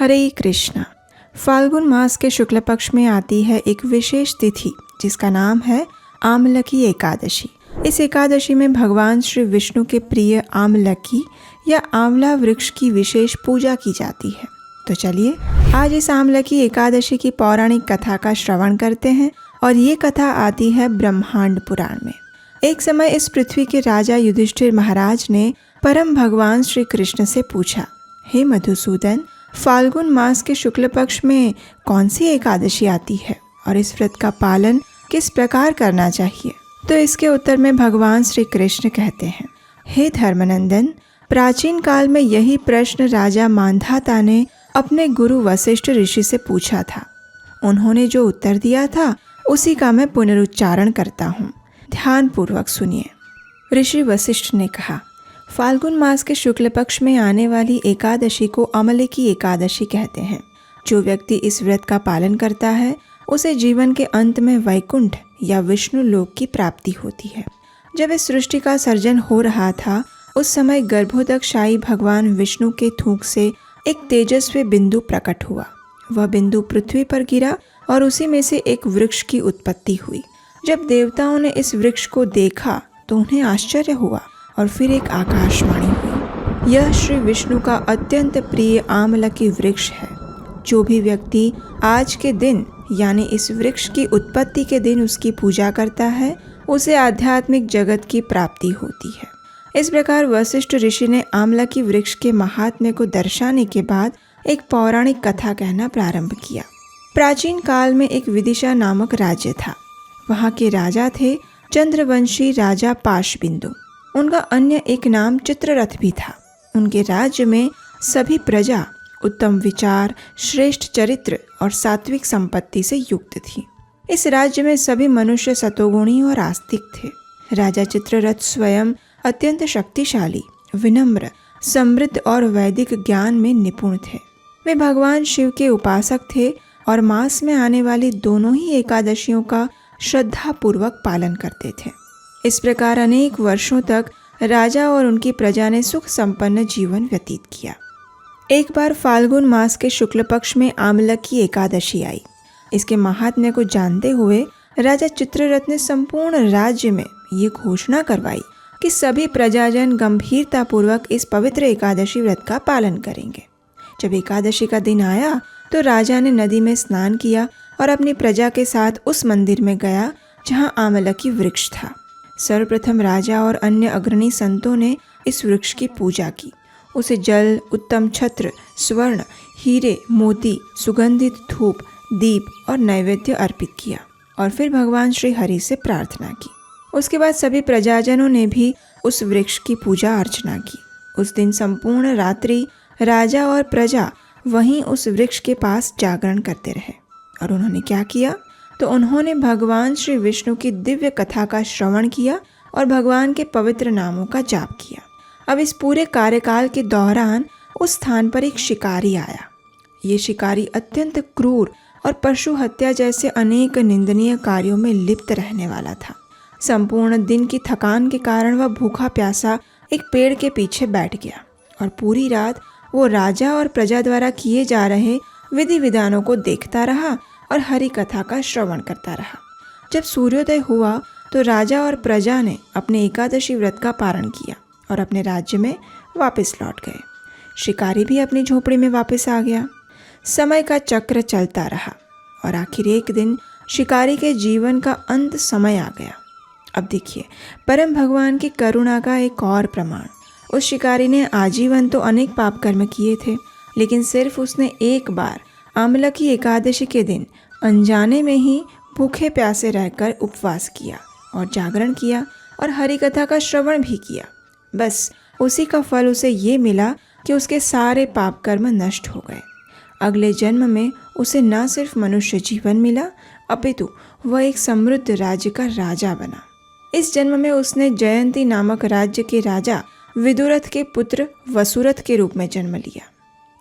हरे कृष्णा। फाल्गुन मास के शुक्ल पक्ष में आती है एक विशेष तिथि जिसका नाम है आमलकी एकादशी। इस एकादशी में भगवान श्री विष्णु के प्रिय आमलकी या आंवला वृक्ष की विशेष पूजा की जाती है। तो चलिए आज इस आमलकी एकादशी की पौराणिक कथा का श्रवण करते हैं और ये कथा आती है ब्रह्मांड पुराण में। एक समय इस पृथ्वी के राजा युधिष्ठिर महाराज ने परम भगवान श्री कृष्ण से पूछा, हे मधुसूदन, फाल्गुन मास के शुक्ल पक्ष में कौन सी एकादशी आती है और इस व्रत का पालन किस प्रकार करना चाहिए? तो इसके उत्तर में भगवान श्री कृष्ण कहते हैं, हे धर्मनंदन, प्राचीन काल में यही प्रश्न राजा मांधाता ने अपने गुरु वशिष्ठ ऋषि से पूछा था। उन्होंने जो उत्तर दिया था उसी का मैं पुनरुच्चारण करता हूँ, ध्यान पूर्वक सुनिए। ऋषि वशिष्ठ ने कहा, फाल्गुन मास के शुक्ल पक्ष में आने वाली एकादशी को अमलकी एकादशी कहते हैं। जो व्यक्ति इस व्रत का पालन करता है उसे जीवन के अंत में वैकुंठ या विष्णु लोक की प्राप्ति होती है। जब इस सृष्टि का सर्जन हो रहा था उस समय गर्भोदकशायी भगवान विष्णु के थूक से एक तेजस्वी बिंदु प्रकट हुआ। वह बिंदु पृथ्वी पर गिरा और उसी में से एक वृक्ष की उत्पत्ति हुई। जब देवताओं ने इस वृक्ष को देखा तो उन्हें आश्चर्य हुआ और फिर एक आकाशवाणी हुई, यह श्री विष्णु का अत्यंत प्रिय आमलकी वृक्ष है। जो भी व्यक्ति आज के दिन यानी इस वृक्ष की उत्पत्ति के दिन उसकी पूजा करता है उसे आध्यात्मिक जगत की प्राप्ति होती है। इस प्रकार वशिष्ठ ऋषि ने आमलकी वृक्ष के महात्म्य को दर्शाने के बाद एक पौराणिक कथा कहना प्रारंभ किया। प्राचीन काल में एक विदिशा नामक राज्य था। वहाँ के राजा थे चंद्रवंशी राजा पाशबिंदु। उनका अन्य एक नाम चित्ररथ भी था। उनके राज्य में सभी प्रजा उत्तम विचार, श्रेष्ठ चरित्र और सात्विक संपत्ति से युक्त थी। इस राज्य में सभी मनुष्य सतोगुणी और आस्तिक थे। राजा चित्ररथ स्वयं अत्यंत शक्तिशाली, विनम्र, समृद्ध और वैदिक ज्ञान में निपुण थे। वे भगवान शिव के उपासक थे और मास में आने वाली दोनों ही एकादशियों का श्रद्धा पूर्वक पालन करते थे। इस प्रकार अनेक वर्षों तक राजा और उनकी प्रजा ने सुख संपन्न जीवन व्यतीत किया। एक बार फाल्गुन मास के शुक्ल पक्ष में आमलकी एकादशी आई। इसके महात्म्य को जानते हुए राजा चित्ररथ ने संपूर्ण राज्य में ये घोषणा करवाई कि सभी प्रजाजन गंभीरता पूर्वक इस पवित्र एकादशी व्रत का पालन करेंगे। जब एकादशी का दिन आया तो राजा ने नदी में स्नान किया और अपनी प्रजा के साथ उस मंदिर में गया जहां आमलकी वृक्ष था। सर्वप्रथम राजा और अन्य अग्रणी संतों ने इस वृक्ष की पूजा की। उसे जल, उत्तम छत्र, स्वर्ण, हीरे, मोती, सुगंधित धूप, दीप और नैवेद्य अर्पित किया और फिर भगवान श्री हरि से प्रार्थना की। उसके बाद सभी प्रजाजनों ने भी उस वृक्ष की पूजा अर्चना की। उस दिन संपूर्ण रात्रि राजा और प्रजा वहीं उस वृक्ष के पास जागरण करते रहे। और उन्होंने क्या किया? तो उन्होंने भगवान श्री विष्णु की दिव्य कथा का श्रवण किया और भगवान के पवित्र नामों का जाप किया। अब इस पूरे कार्यकाल के दौरान उस स्थान पर एक शिकारी आया। ये शिकारी अत्यंत क्रूर और पशु हत्या जैसे अनेक निंदनीय कार्यों में लिप्त रहने वाला था। संपूर्ण दिन की थकान के कारण वह भूखा प्यासा एक पेड़ के पीछे बैठ गया और पूरी रात वो राजा और प्रजा द्वारा किए जा रहे विधि विधानों को देखता रहा और हरि कथा का श्रवण करता रहा। जब सूर्योदय हुआ तो राजा और प्रजा ने अपने एकादशी व्रत का पारण किया और अपने राज्य में वापस लौट गए। शिकारी भी अपनी झोपड़ी में वापस आ गया। समय का चक्र चलता रहा और आखिर एक दिन शिकारी के जीवन का अंत समय आ गया। अब देखिए परम भगवान की करुणा का एक और प्रमाण। उस शिकारी ने आजीवन तो अनेक पाप कर्म किए थे, लेकिन सिर्फ उसने एक बार आमलकी एकादशी के दिन अनजाने में ही भूखे प्यासे रहकर उपवास किया और जागरण किया और हरि कथा का श्रवण भी किया। बस उसी का फल उसे ये मिला कि उसके सारे पाप कर्म नष्ट हो गए। अगले जन्म में उसे न सिर्फ मनुष्य जीवन मिला अपितु वह एक समृद्ध राज्य का राजा बना। इस जन्म में उसने जयंती नामक राज्य के राजा विदुरथ के पुत्र वसुरथ के रूप में जन्म लिया।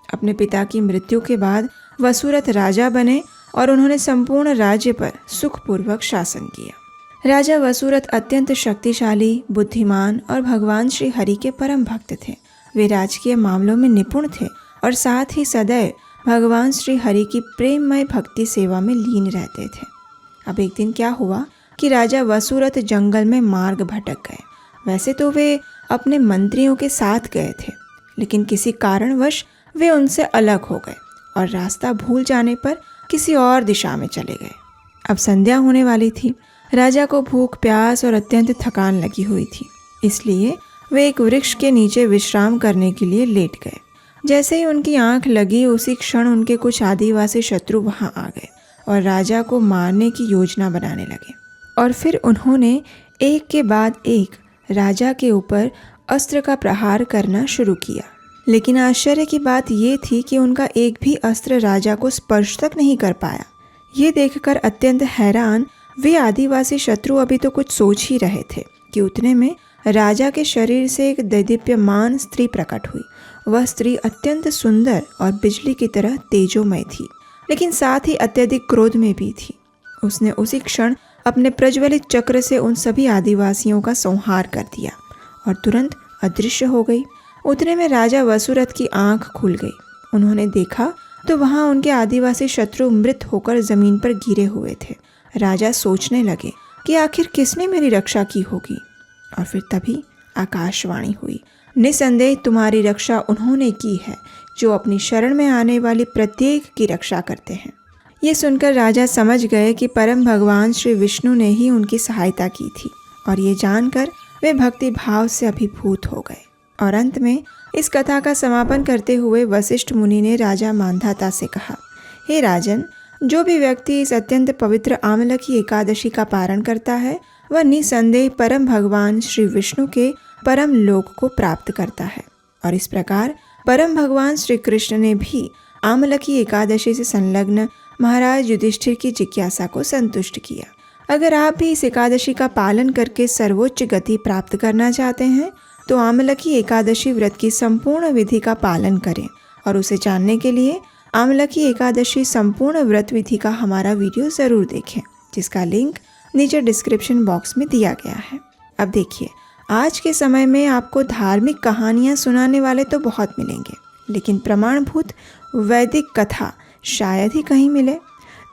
अपने पिता की मृत्यु के बाद वसुरथ राजा बने और उन्होंने संपूर्ण राज्य पर सुखपूर्वक शासन किया। राजा वसुरथ अत्यंत शक्तिशाली, बुद्धिमान और भगवान श्री हरि के परम भक्त थे। वे राजकीय मामलों में निपुण थे और साथ ही सदैव भगवान श्री हरि की प्रेममय भक्ति सेवा में लीन रहते थे। अब एक दिन क्या हुआ कि राजा वसुरथ जंगल में मार्ग भटक गए। वैसे तो वे अपने मंत्रियों के साथ गए थे, लेकिन किसी कारणवश वे उनसे अलग हो गए और रास्ता भूल जाने पर किसी और दिशा में चले गए। अब संध्या होने वाली थी। राजा को भूख, प्यास और अत्यंत थकान लगी हुई थी, इसलिए वे एक वृक्ष के नीचे विश्राम करने के लिए लेट गए। जैसे ही उनकी आंख लगी, उसी क्षण उनके कुछ आदिवासी शत्रु वहां आ गए और राजा को मारने की योजना बनाने लगे। और फिर उन्होंने एक के बाद एक राजा के ऊपर अस्त्र का प्रहार करना शुरू किया। लेकिन आश्चर्य की बात ये थी कि उनका एक भी अस्त्र राजा को स्पर्श तक नहीं कर पाया। ये देखकर अत्यंत हैरान वे आदिवासी शत्रु अभी तो कुछ सोच ही रहे थे कि उतने में राजा के शरीर से एक दैदीप्यमान स्त्री प्रकट हुई। वह स्त्री अत्यंत सुंदर और बिजली की तरह तेजोमय थी, लेकिन साथ ही अत्यधिक क्रोध में भी थी। उसने उसी क्षण अपने प्रज्वलित चक्र से उन सभी आदिवासियों का संहार कर दिया और तुरंत अदृश्य हो गई। उतने में राजा वसुरथ की आंख खुल गई। उन्होंने देखा तो वहां उनके आदिवासी शत्रु मृत होकर जमीन पर गिरे हुए थे। राजा सोचने लगे कि आखिर किसने मेरी रक्षा की होगी। और फिर तभी आकाशवाणी हुई, निसंदेह तुम्हारी रक्षा उन्होंने की है जो अपनी शरण में आने वाली प्रत्येक की रक्षा करते हैं। ये सुनकर राजा समझ गए कि परम भगवान श्री विष्णु ने ही उनकी सहायता की थी और ये जानकर वे भक्ति भाव से अभिभूत हो गए। और अंत में इस कथा का समापन करते हुए वशिष्ठ मुनि ने राजा मांधाता से कहा, हे राजन, जो भी व्यक्ति इस अत्यंत पवित्र आमलकी एकादशी का पारण करता है वह निसंदेह परम भगवान श्री विष्णु के परम लोक को प्राप्त करता है। और इस प्रकार परम भगवान श्री कृष्ण ने भी आमलकी एकादशी से संलग्न महाराज युधिष्ठिर की जिज्ञासा को संतुष्ट किया। अगर आप भी इस एकादशी का पालन करके सर्वोच्च गति प्राप्त करना चाहते हैं तो आमलकी एकादशी व्रत की संपूर्ण विधि का पालन करें। और उसे जानने के लिए आमलकी एकादशी संपूर्ण व्रत विधि का हमारा वीडियो ज़रूर देखें, जिसका लिंक नीचे डिस्क्रिप्शन बॉक्स में दिया गया है। अब देखिए, आज के समय में आपको धार्मिक कहानियाँ सुनाने वाले तो बहुत मिलेंगे, लेकिन प्रमाणभूत वैदिक कथा शायद ही कहीं मिले।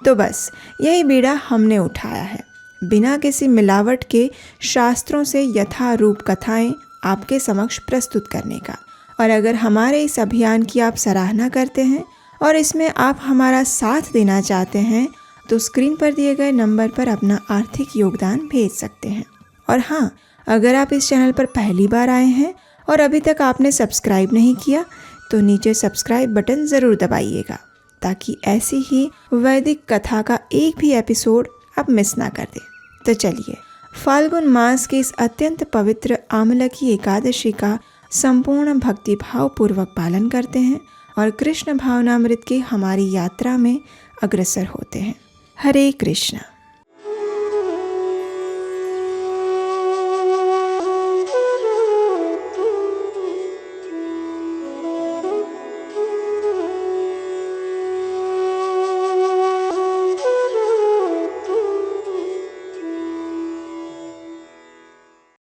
तो बस यही बीड़ा हमने उठाया है, बिना किसी मिलावट के शास्त्रों से यथारूप कथाएं आपके समक्ष प्रस्तुत करने का। और अगर हमारे इस अभियान की आप सराहना करते हैं और इसमें आप हमारा साथ देना चाहते हैं तो स्क्रीन पर दिए गए नंबर पर अपना आर्थिक योगदान भेज सकते हैं। और हाँ, अगर आप इस चैनल पर पहली बार आए हैं और अभी तक आपने सब्सक्राइब नहीं किया तो नीचे सब्सक्राइब बटन ज़रूर दबाइएगा, ताकि ऐसी ही वैदिक कथा का एक भी एपिसोड आप मिस ना कर दें। तो चलिए, फाल्गुन मास के इस अत्यंत पवित्र आमलकी एकादशी का संपूर्ण भक्तिभाव पूर्वक पालन करते हैं और कृष्ण भावनामृत की हमारी यात्रा में अग्रसर होते हैं। हरे कृष्ण।